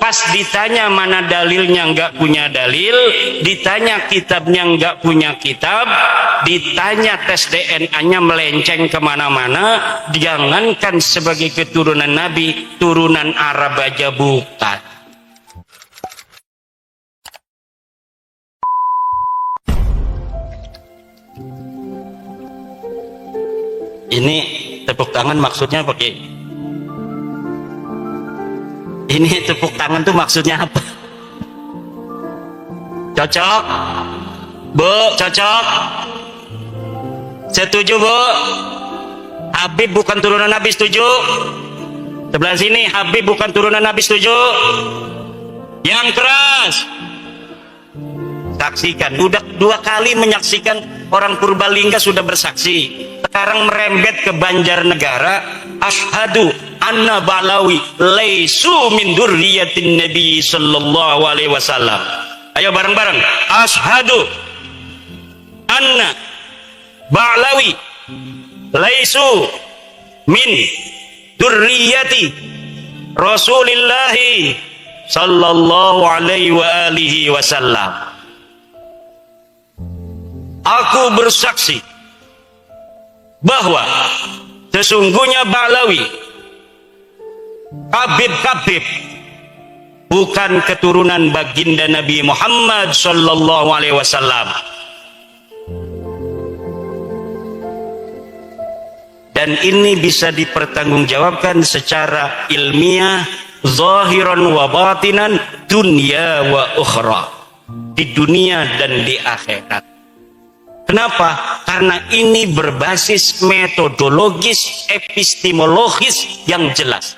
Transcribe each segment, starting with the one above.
Pas ditanya mana dalilnya nggak punya dalil, ditanya kitabnya nggak punya kitab, ditanya tes DNA-nya melenceng kemana-mana. Jangankan sebagai keturunan Nabi, turunan Arab aja bukan. Ini tepuk tangan maksudnya pakai. Ini tepuk tangan tuh maksudnya apa? Cocok? Bu, cocok? Setuju, Bu? Habib bukan turunan Nabi, setuju? Sebelah sini, Habib bukan turunan Nabi, setuju? Yang keras. Saksikan. Udah 2 kali menyaksikan, orang Purbalingga sudah bersaksi. Sekarang merembet ke Banjarnegara. Asyhadu anna Ba'lawi laisu min dzurriyyatin Nabi sallallahu alaihi wasallam. Ayo bareng-bareng. Asyhadu anna Ba'lawi laisu min dzurriyyati Rasulillah sallallahu alaihi wa alihi wasallam. Aku bersaksi bahwa sesungguhnya Ba'lawi, Habib bukan keturunan baginda Nabi Muhammad sallallahu alaihi wasallam. Dan ini bisa dipertanggungjawabkan secara ilmiah, zahiran wa batinan, dunya wa ukhra, di dunia dan di akhirat. Kenapa? Karena ini berbasis metodologis, epistemologis yang jelas.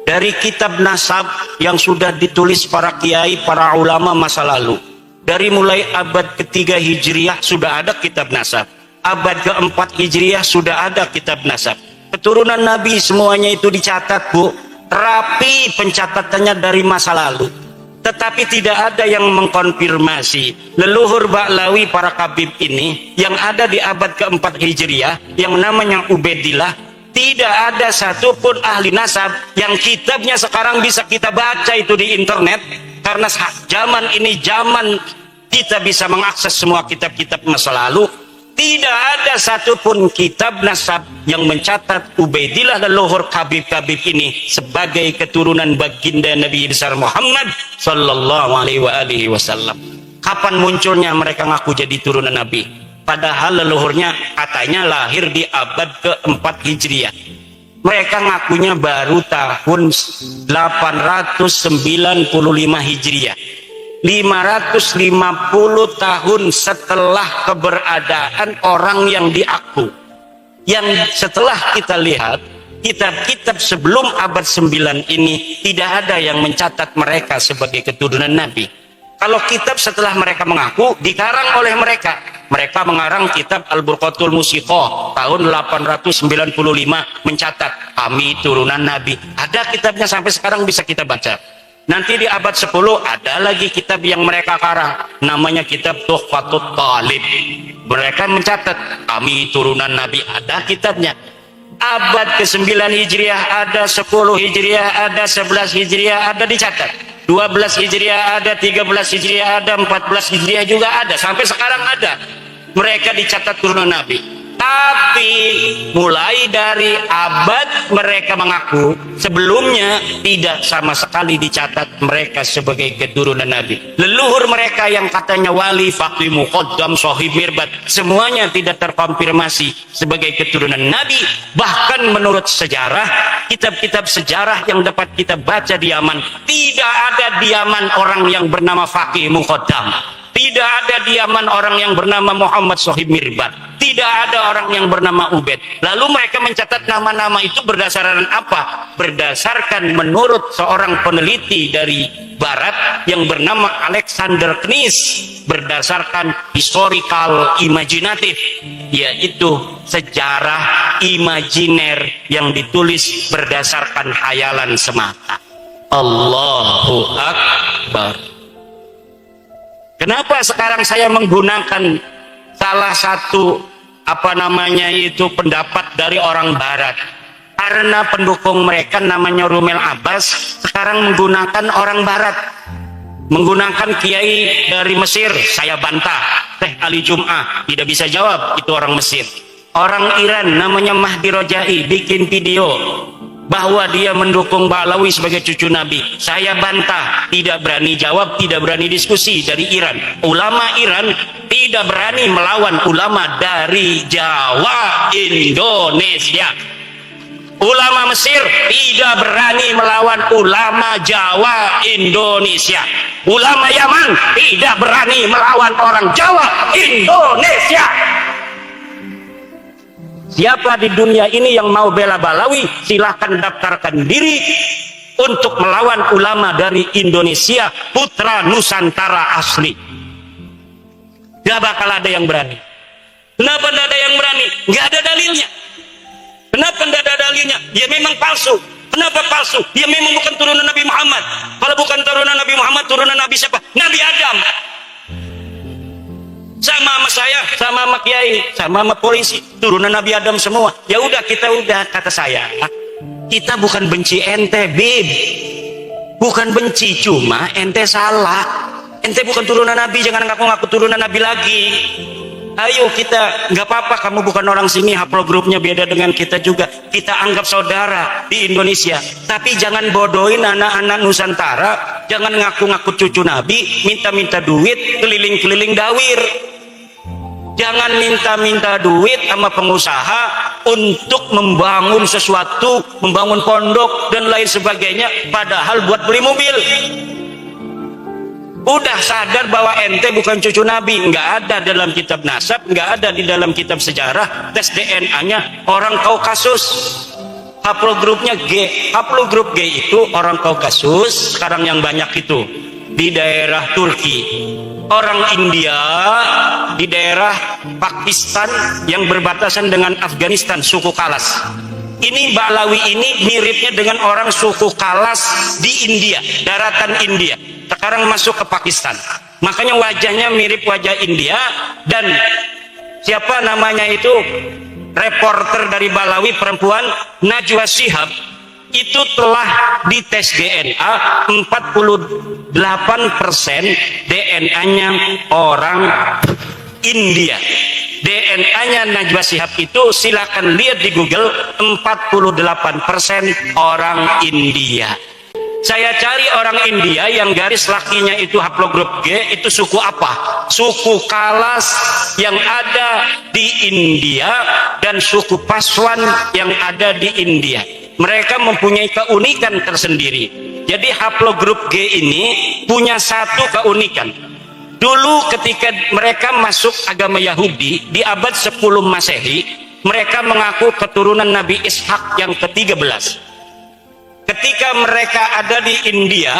Dari kitab nasab yang sudah ditulis para kiai, para ulama masa lalu. Dari mulai abad ke-3 Hijriah sudah ada kitab nasab. Abad ke-4 Hijriah sudah ada kitab nasab. Keturunan Nabi semuanya itu dicatat, Bu. Rapi pencatatannya dari masa lalu. Tetapi tidak ada yang mengkonfirmasi leluhur Ba'lawi para Habib ini yang ada di abad ke-4 Hijriah yang namanya Ubaidillah. Tidak ada satupun ahli nasab yang kitabnya sekarang bisa kita baca itu di internet, karena zaman ini zaman kita bisa mengakses semua kitab-kitab masa lalu. Tidak ada satupun kitab nasab yang mencatat Ubaidillah leluhur Habib-Habib ini sebagai keturunan baginda Nabi besar Muhammad sallallahu alaihi wasallam. Kapan munculnya mereka ngaku jadi turunan Nabi? Padahal leluhurnya katanya lahir di abad ke-4 Hijriah. Mereka ngakunya baru tahun 895 Hijriah. 550 tahun setelah keberadaan orang yang diaku. Yang setelah kita lihat kitab-kitab sebelum abad 9 ini tidak ada yang mencatat mereka sebagai keturunan Nabi. Kalau kitab setelah mereka mengaku dikarang oleh mereka. Mereka mengarang kitab Al-Burqatul Musiqah tahun 895 mencatat kami turunan Nabi. Ada kitabnya sampai sekarang bisa kita baca. Nanti di abad 10 ada lagi kitab yang mereka karang, namanya kitab Tuhfatut Talib. Mereka mencatat kami turunan Nabi, ada kitabnya. Abad ke-9 Hijriah ada, 10 Hijriah ada, 11 Hijriah ada dicatat. 12 Hijriah ada, 13 Hijriah ada, 14 Hijriah juga ada, sampai sekarang ada. Mereka dicatat turunan Nabi. Tapi mulai dari abad mereka mengaku, sebelumnya tidak sama sekali dicatat mereka sebagai keturunan Nabi. Leluhur mereka yang katanya wali, faqih, muqaddam, sahib, mirbat, semuanya tidak terkonfirmasi sebagai keturunan Nabi. Bahkan menurut sejarah, kitab-kitab sejarah yang dapat kita baca di Yaman, tidak ada di Yaman orang yang bernama faqih, muqaddam. Tidak ada di Yaman orang yang bernama Muhammad Sohib Mirbat. Tidak ada orang yang bernama Ubaid. Lalu mereka mencatat nama-nama itu berdasarkan apa? Berdasarkan menurut seorang peneliti dari Barat yang bernama Alexander Knies, berdasarkan historical imajinatif, yaitu sejarah imajiner yang ditulis berdasarkan khayalan semata. Allahu Akbar. Kenapa sekarang saya menggunakan salah satu pendapat dari orang Barat? karena pendukung mereka namanya Rumel Abbas sekarang menggunakan orang barat, menggunakan kiai dari Mesir. Saya bantah, Teh Ali Jum'ah tidak bisa jawab, itu orang Mesir. Orang Iran namanya Mahdi Rojai bikin video bahwa dia mendukung Ba'alawi sebagai cucu Nabi. Saya bantah, tidak berani jawab, tidak berani diskusi dari Iran. Ulama Iran tidak berani melawan ulama dari Jawa, Indonesia. Ulama Mesir tidak berani melawan ulama Jawa, Indonesia. Ulama Yaman tidak berani melawan orang Jawa, Indonesia. Siapa di dunia ini yang mau bela Ba'alawi, silahkan daftarkan diri untuk melawan ulama dari Indonesia, putra Nusantara asli. Gak bakal ada yang berani. Kenapa tidak ada yang berani? Gak ada dalilnya. Kenapa tidak ada dalilnya? Dia memang palsu. Kenapa palsu? Dia memang bukan turunan Nabi Muhammad. Kalau bukan turunan Nabi Muhammad, turunan Nabi siapa? Nabi Adam. Sama saya, sama kiai, sama polisi, turunan Nabi Adam semua. Ya udah, kita udah, kata saya, kita bukan benci ente, Bib. Bukan benci, cuma ente salah. Ente bukan turunan Nabi, jangan ngaku-ngaku turunan Nabi lagi. Ayo kita, nggak apa-apa kamu bukan orang sini, haplogrupnya beda dengan kita juga. Kita anggap saudara di Indonesia. Tapi jangan bodohin anak-anak Nusantara, jangan ngaku-ngaku cucu Nabi, minta-minta duit, keliling-keliling dawir. Jangan minta-minta duit sama pengusaha untuk membangun sesuatu, membangun pondok dan lain sebagainya, padahal buat beli mobil. Udah sadar bahwa ente bukan cucu Nabi, nggak ada dalam kitab nasab, nggak ada di dalam kitab sejarah tes DNA-nya orang Kaukasus. Haplogrupnya G, haplogrup G itu orang Kaukasus, sekarang yang banyak itu di daerah Turki, orang India di daerah Pakistan yang berbatasan dengan Afghanistan, suku Kalas. Ini Ba'alawi ini miripnya dengan orang suku Kalas di India, daratan India. Sekarang masuk ke Pakistan, makanya wajahnya mirip wajah India. Dan siapa namanya itu, reporter dari Ba'alawi perempuan, Najwa Shihab, itu telah dites DNA 48% DNA-nya orang India. DNA-nya Najwa Shihab itu silakan lihat di Google, 48% orang India. Saya cari orang India yang garis lakinya itu haplogrup G, itu suku apa? Suku Kalas yang ada di India dan suku Paswan yang ada di India. Mereka mempunyai keunikan tersendiri. Jadi haplogrup G ini punya satu keunikan. Dulu ketika mereka masuk agama Yahudi di abad 10 Masehi, mereka mengaku keturunan Nabi Ishak yang ke-13. Ketika mereka ada di India,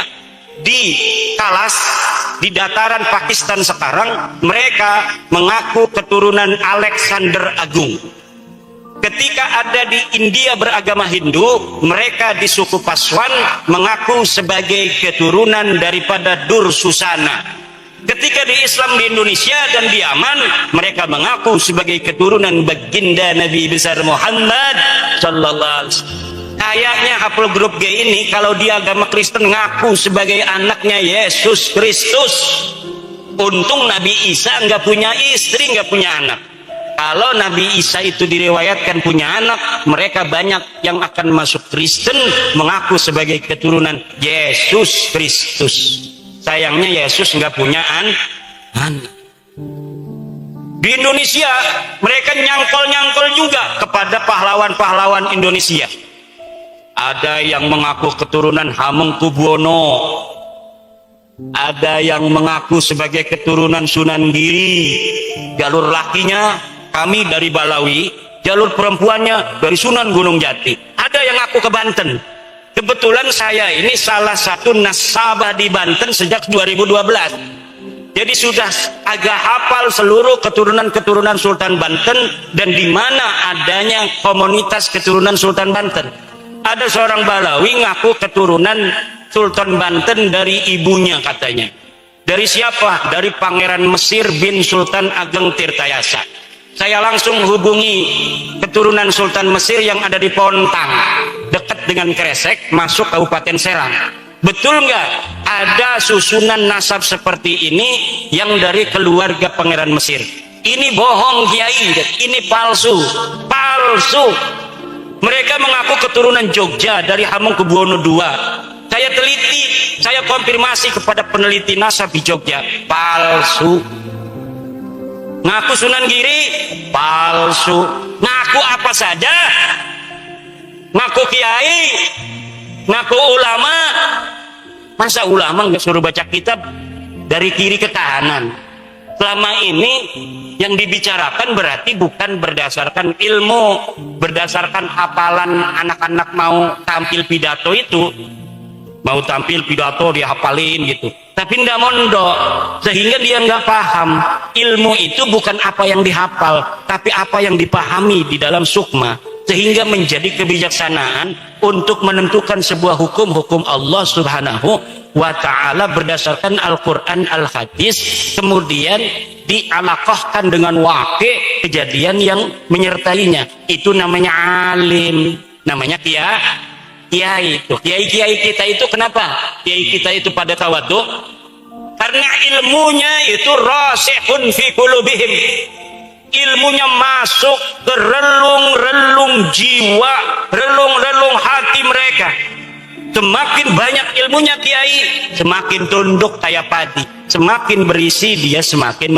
di Kalas, di dataran Pakistan sekarang, mereka mengaku keturunan Alexander Agung. Ketika ada di India beragama Hindu, mereka di suku Paswan mengaku sebagai keturunan daripada Dursusana. Ketika di Islam di Indonesia dan di Yaman, mereka mengaku sebagai keturunan baginda Nabi besar Muhammad sallallahu alaihi wasallam. Kayaknya haplogrup G ini kalau dia agama Kristen ngaku sebagai anaknya Yesus Kristus. Untung Nabi Isa nggak punya istri, nggak punya anak. Kalau Nabi Isa itu diriwayatkan punya anak, mereka banyak yang akan masuk Kristen mengaku sebagai keturunan Yesus Kristus. Sayangnya Yesus nggak punya anak. Di Indonesia mereka nyangkol-nyangkol juga kepada pahlawan-pahlawan Indonesia. Ada yang mengaku keturunan Hamengkubuwono, ada yang mengaku sebagai keturunan Sunan Giri. Jalur lakinya kami dari Ba'alawi, jalur perempuannya dari Sunan Gunung Jati. Ada yang ngaku ke Banten. Kebetulan saya ini salah satu nasabah di Banten sejak 2012. Jadi sudah agak hafal seluruh keturunan-keturunan Sultan Banten dan di mana adanya komunitas keturunan Sultan Banten. Ada seorang Ba'alawi ngaku keturunan Sultan Banten dari ibunya katanya. Dari siapa? Dari Pangeran Mesir bin Sultan Ageng Tirtayasa. Saya langsung hubungi keturunan Sultan Mesir yang ada di Pontang, dekat dengan Kresek, masuk Kabupaten Serang. Betul nggak ada susunan nasab seperti ini yang dari keluarga Pangeran Mesir? Ini bohong Kiai, ini palsu, palsu. Mereka mengaku keturunan Jogja dari Hamengkubuwono II. Saya teliti, saya konfirmasi kepada peneliti nasab di Jogja, palsu. Ngaku Sunan Giri, palsu. Ngaku apa saja, ngaku kiai, ngaku ulama. Masa ulama nggak suruh baca kitab dari kiri ke kanan? Selama ini yang dibicarakan berarti bukan berdasarkan ilmu, berdasarkan hafalan anak-anak mau tampil pidato itu. Mau tampil pidato dia hafalin gitu, tapi ndak mondok, sehingga dia nggak paham. Ilmu itu bukan apa yang dihafal, tapi apa yang dipahami di dalam sukma, sehingga menjadi kebijaksanaan untuk menentukan sebuah hukum Allah Subhanahu wa ta'ala berdasarkan Al-Quran, Al-Hadis, kemudian dialaqahkan dengan wakil kejadian yang menyertainya. Itu namanya alim, namanya kiai. Itu kiai kita itu kenapa kiai kita itu pada tawadhu? Karena ilmunya itu rasihun fi qulubihim, ilmunya masuk ke relung-relung jiwa, relung-relung hati mereka. Semakin banyak ilmunya kiai, semakin tunduk kayak padi. Semakin berisi dia semakin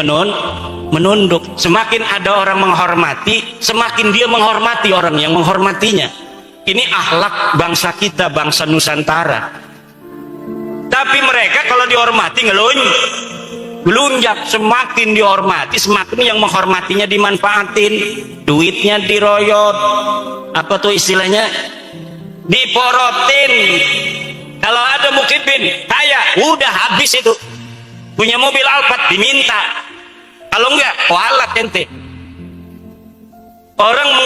menunduk. Semakin ada orang menghormati, semakin dia menghormati orang yang menghormatinya. Ini akhlak bangsa kita, bangsa Nusantara. Tapi mereka kalau dihormati ngelunjak. Semakin dihormati, semakin yang menghormatinya dimanfaatin, duitnya diroyot, apa tuh istilahnya, diporotin. Kalau ada mukibin kaya, udah habis itu, punya mobil Alphard diminta, kalau enggak kualat ente. Orang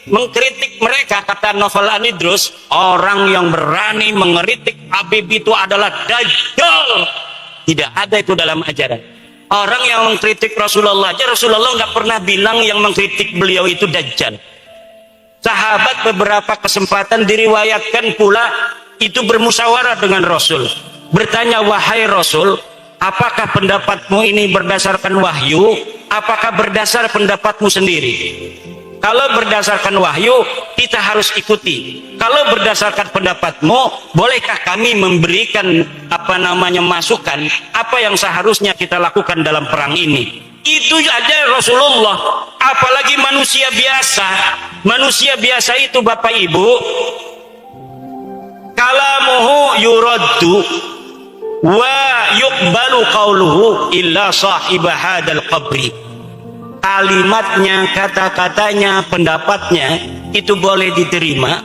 mengkritik mereka, kata Novel Anidrus, orang yang berani mengkritik Habib itu adalah dajjal. Tidak ada itu dalam ajaran. Orang yang mengkritik Rasulullah aja, Rasulullah nggak pernah bilang yang mengkritik beliau itu dajjal. Sahabat beberapa kesempatan diriwayatkan pula itu bermusyawarah dengan Rasul, bertanya, wahai Rasul, apakah pendapatmu ini berdasarkan wahyu, apakah berdasar pendapatmu sendiri? Kalau berdasarkan wahyu kita harus ikuti. Kalau berdasarkan pendapatmu, bolehkah kami memberikan masukan apa yang seharusnya kita lakukan dalam perang ini? Itu aja Rasulullah. Apalagi manusia biasa. Manusia biasa itu Bapak Ibu, kalamuhu yuraddu wa yuqbalu qawluhu illa sahibah hadal qabri. Kalimatnya, kata-katanya, pendapatnya itu boleh diterima,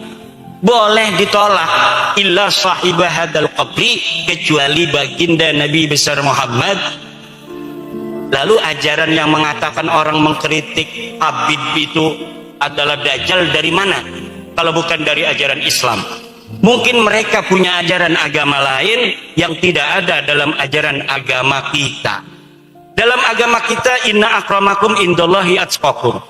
boleh ditolak, illa sahibah hadal qabri, kecuali baginda Nabi besar Muhammad. Lalu ajaran yang mengatakan orang mengkritik Habib itu adalah dajjal dari mana? Kalau bukan dari ajaran Islam. Mungkin mereka punya ajaran agama lain yang tidak ada dalam ajaran agama kita. Dalam agama kita, inna akramakum indallahi atqakum.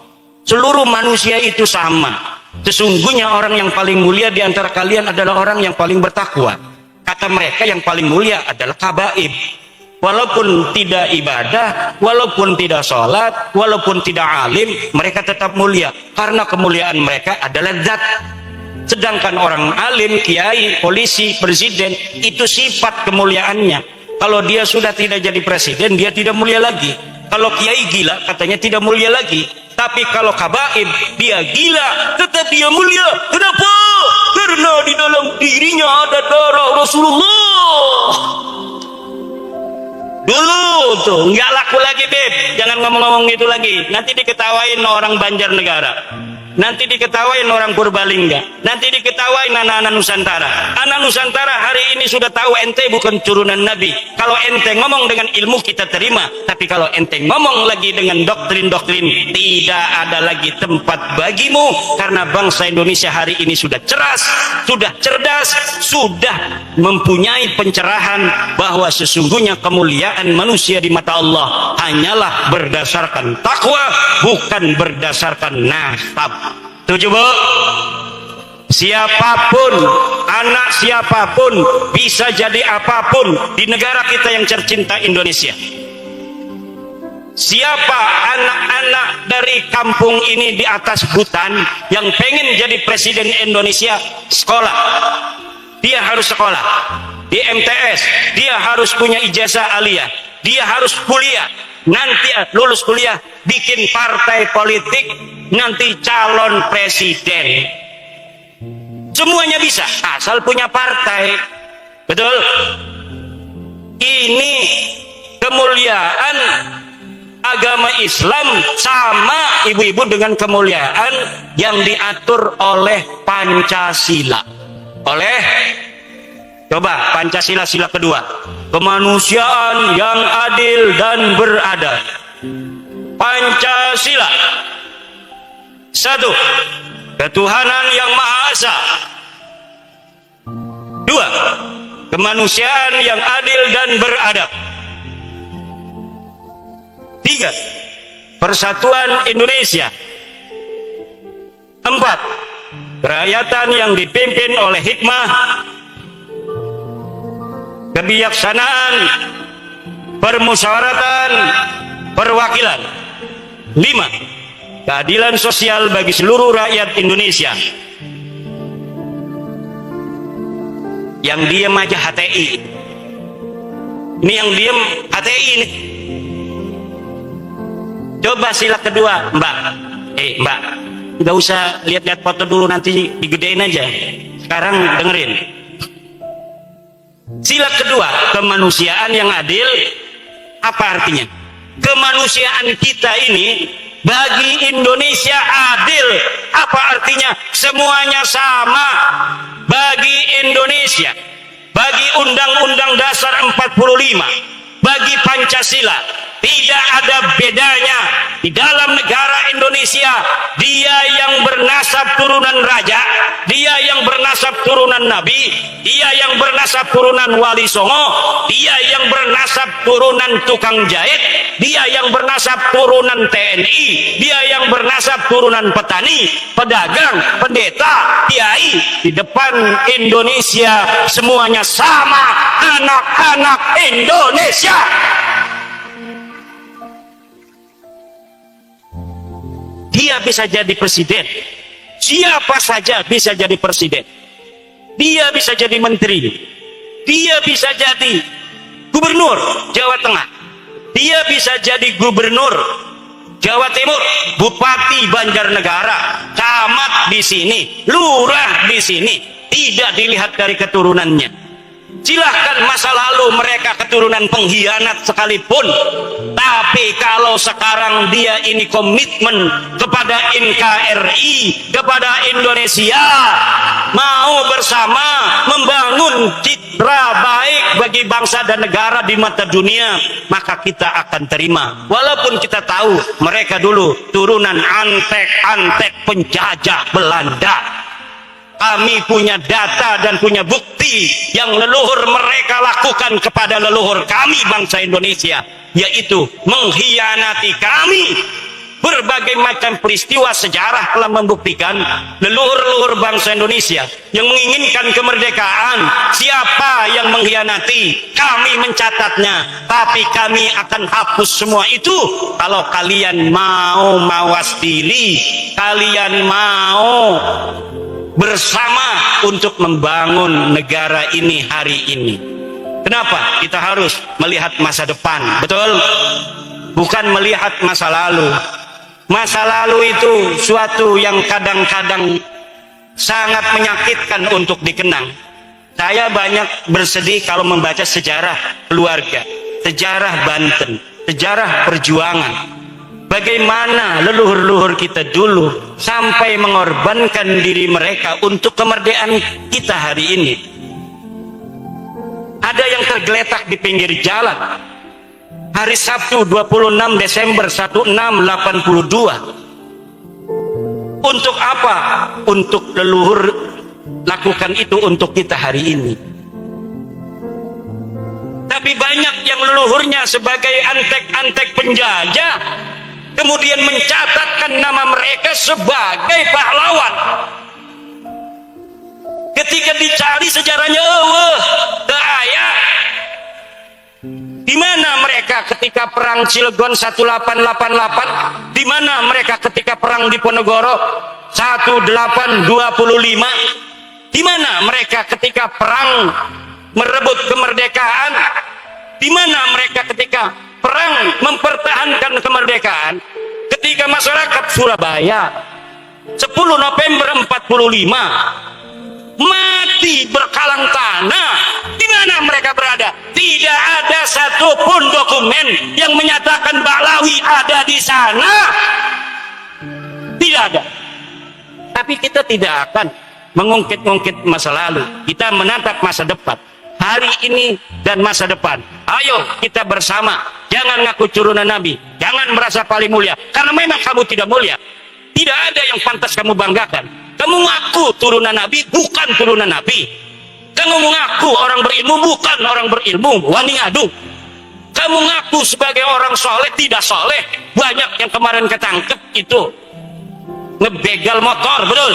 Seluruh manusia itu sama. Sesungguhnya orang yang paling mulia di antara kalian adalah orang yang paling bertakwa. Kata mereka yang paling mulia adalah kabaib. Walaupun tidak ibadah, walaupun tidak sholat, walaupun tidak alim, mereka tetap mulia. Karena kemuliaan mereka adalah zat. Sedangkan orang alim, kiai, polisi, presiden, itu sifat kemuliaannya. Kalau dia sudah tidak jadi presiden, dia tidak mulia lagi. Kalau kiai gila, katanya tidak mulia lagi. Tapi kalau kabaib, dia gila, tetap dia mulia. Kenapa? Karena di dalam dirinya ada darah Rasulullah. Dulu tuh nggak laku lagi, Beb. Jangan ngomong-ngomong itu lagi. Nanti diketawain orang Banjarnegara. Nanti diketawain orang Purbalingga, nanti diketawain anak-anak Nusantara. Anak Nusantara hari ini sudah tahu ente bukan turunan Nabi. Kalau ente ngomong dengan ilmu kita terima, tapi kalau ente ngomong lagi dengan doktrin-doktrin, tidak ada lagi tempat bagimu. Karena bangsa Indonesia hari ini sudah ceras, sudah cerdas, sudah mempunyai pencerahan bahwa sesungguhnya kemuliaan manusia di mata Allah hanyalah berdasarkan takwa, bukan berdasarkan nasab. Setuju, Bu? Siapapun, anak siapapun bisa jadi apapun di negara kita yang tercinta Indonesia. Siapa anak-anak dari kampung ini di atas hutan yang pengen jadi presiden Indonesia, sekolah. Dia harus sekolah di MTS, dia harus punya ijazah aliyah, dia harus kuliah. Nanti lulus kuliah bikin partai politik, nanti calon presiden. Semuanya bisa asal punya partai. Betul? Ini kemuliaan agama Islam sama ibu-ibu dengan kemuliaan yang diatur oleh Pancasila. Oleh, coba Pancasila sila kedua, kemanusiaan yang adil dan beradab. Pancasila. Satu, ketuhanan yang Maha Esa. Dua, kemanusiaan yang adil dan beradab. Tiga, persatuan Indonesia. Empat, kerakyatan yang dipimpin oleh hikmah, kebijaksanaan, permusyawaratan, perwakilan. Lima, keadilan sosial bagi seluruh rakyat Indonesia. Yang diam aja HTI. Ini yang diam HTI ini. Coba sila kedua, Mbak. Mbak, nggak usah lihat-lihat foto dulu, nanti digedein aja. Sekarang dengerin. Sila kedua, kemanusiaan yang adil. Apa artinya? Kemanusiaan kita ini bagi Indonesia adil. Apa artinya? Semuanya sama bagi Indonesia, bagi Undang-Undang Dasar 45, bagi Pancasila. Tidak ada bedanya di dalam negara Indonesia. Dia yang bernasab turunan raja, dia yang bernasab turunan nabi, dia yang bernasab turunan wali songo, dia yang bernasab turunan tukang jahit, dia yang bernasab turunan TNI, dia yang bernasab turunan petani, pedagang, pendeta, kiai. Di depan Indonesia semuanya sama, anak-anak Indonesia. Dia bisa jadi presiden. Siapa saja bisa jadi presiden. Dia bisa jadi menteri. Dia bisa jadi gubernur Jawa Tengah. Dia bisa jadi gubernur Jawa Timur, bupati Banjarnegara, camat di sini, lurah di sini. Tidak dilihat dari keturunannya. Silahkan masa lalu mereka keturunan pengkhianat sekalipun, tapi kalau sekarang dia ini komitmen kepada NKRI, kepada Indonesia, mau bersama membangun citra baik bagi bangsa dan negara di mata dunia, maka kita akan terima. Walaupun kita tahu mereka dulu turunan antek-antek penjajah Belanda. Kami punya data dan punya bukti yang leluhur mereka lakukan kepada leluhur kami bangsa Indonesia, yaitu mengkhianati kami. Berbagai macam peristiwa sejarah telah membuktikan leluhur-leluhur bangsa Indonesia yang menginginkan kemerdekaan. Siapa yang mengkhianati? Kami mencatatnya, tapi kami akan hapus semua itu kalau kalian mau mawas diri, kalian mau bersama untuk membangun negara ini hari ini. Kenapa? Kita harus melihat masa depan, betul? Bukan melihat masa lalu. Masa lalu itu suatu yang kadang-kadang sangat menyakitkan untuk dikenang. Saya banyak bersedih kalau membaca sejarah keluarga, sejarah Banten, sejarah perjuangan. Bagaimana leluhur-leluhur kita dulu sampai mengorbankan diri mereka untuk kemerdekaan kita hari ini. Ada yang tergeletak di pinggir jalan. Hari Sabtu 26 Desember 1682. Untuk apa? Untuk leluhur lakukan itu untuk kita hari ini. Tapi banyak yang leluhurnya sebagai antek-antek penjajah kemudian mencatatkan nama mereka sebagai pahlawan. Ketika dicari sejarahnya, ayah, di mana mereka ketika perang Cilegon 1888? Di mana mereka ketika perang Diponegoro 1825? Di mana mereka ketika perang merebut kemerdekaan? Di mana mereka ketika perang mempertahankan kemerdekaan? Ketika masyarakat Surabaya 10 November 45 mati berkalang tanah, di mana mereka berada? Tidak ada satupun dokumen yang menyatakan Ba'lawi ada di sana. Tidak ada. Tapi kita tidak akan mengungkit-ungkit masa lalu. Kita menatap masa depan, hari ini dan masa depan. Ayo kita bersama, jangan ngaku turunan Nabi, jangan merasa paling mulia, karena memang kamu tidak mulia. Tidak ada yang pantas kamu banggakan. Kamu ngaku turunan Nabi, bukan turunan Nabi. Kamu ngaku orang berilmu, bukan orang berilmu, wani adu. Kamu ngaku sebagai orang soleh, tidak soleh. Banyak yang kemarin ketangkep itu ngebegal motor, betul.